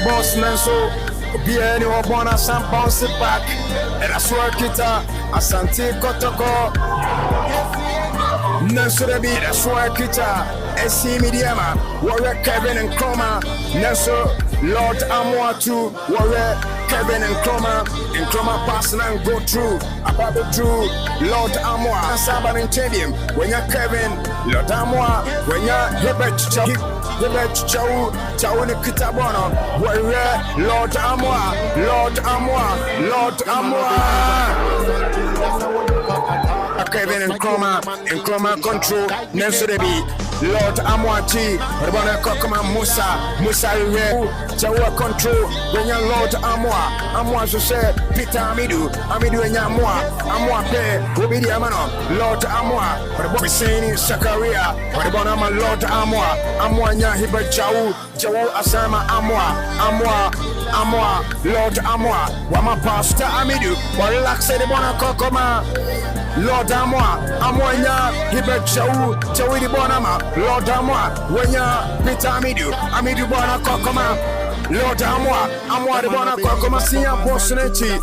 boss Nanso. Be anyone born as some bounce it back. And I swear kita Asante kotoko. Nanso de be I swear kita. SC Mediama. Warrior Kevin and Chroma. Nanso Lord Amwatu. Warrior Kevin and Chroma pass and go through. About the true Lord Amwa. Saban and Chedium. When you're Kevin, Lord Amwa. When you're Hebert Chow ni Kitabono. Warrior Lord Amwa. Lord Amwa. Lord Amwa. Kevin and Chroma control. Nanso de be Lord Amwati. Rabana Kokoma Musa Re. Jawa control. When you're Lord Amwa so say Peter Amidu and Amwa Pe Obidi Amano Lord Amwa Hussein Shakaria Rabana Lord Amwa nya Hiba Jawu Asama Amwa Lord Amwa Wama Pastor Amidu Walak said Bona Kokoma Lord Amwa nya Hiba Jawu di Bonama Lord Amwa Wenya Peter Amidu Bona Kokoma Lord Amwa the Bona Kokoma Siya Bosnechi.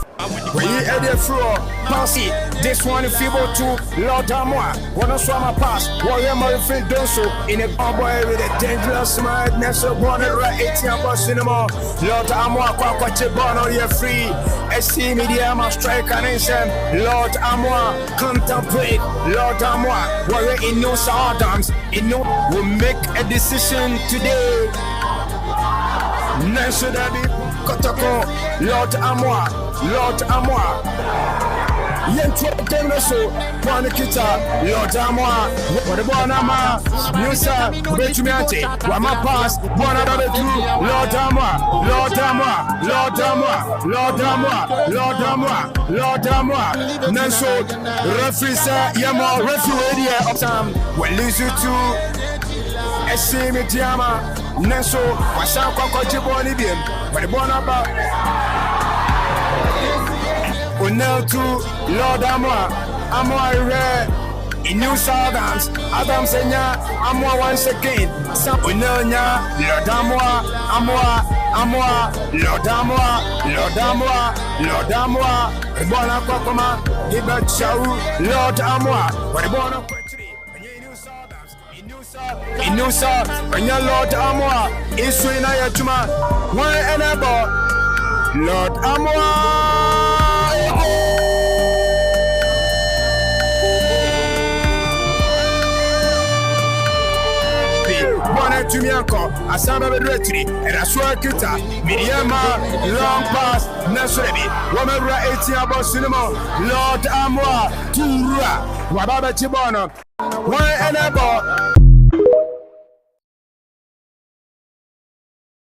When you head the floor, pass it. This one is feeble to Lord Amwa. Wanna swam a pass, warrior Marifin Donso in a boy with a dangerous madness of 180 about cinema. Lord Amwa, Kwakwache Bono, you're free. SC Media, my strike and insane. Lord Amwa, contemplate. Lord Amwa, warrior in no Adams, in no will make a decision today. Nanso Dabi, Kotoko, Lord Amwa. Yentro Demeso, Panikita, Lord Amwa, what about Nama, Musa, Betumiante, Wama Pass, one other two, Lord Amwa, Nanso, Refrisa, Yama, Refuadia of time, when listen to SC Mediama, Nanso, Wasaka Kojibonibian, but the Bonaba. Now to Lord Amwa Re in New Adams and Amwa once again. Sapunya Lord Amwa Bona Kokoma Hiba Chow Lord Amwa Bona in New South when your Lord Amwa is Swina Yatuma one and about Lord Amwa. To me, uncle, Asante Bedretri, and I swear Kita, Miriama, long pass, Nasrebi, woman right 18 about cinema, Lord Amwa, Tura, Wababa Chibana, one and about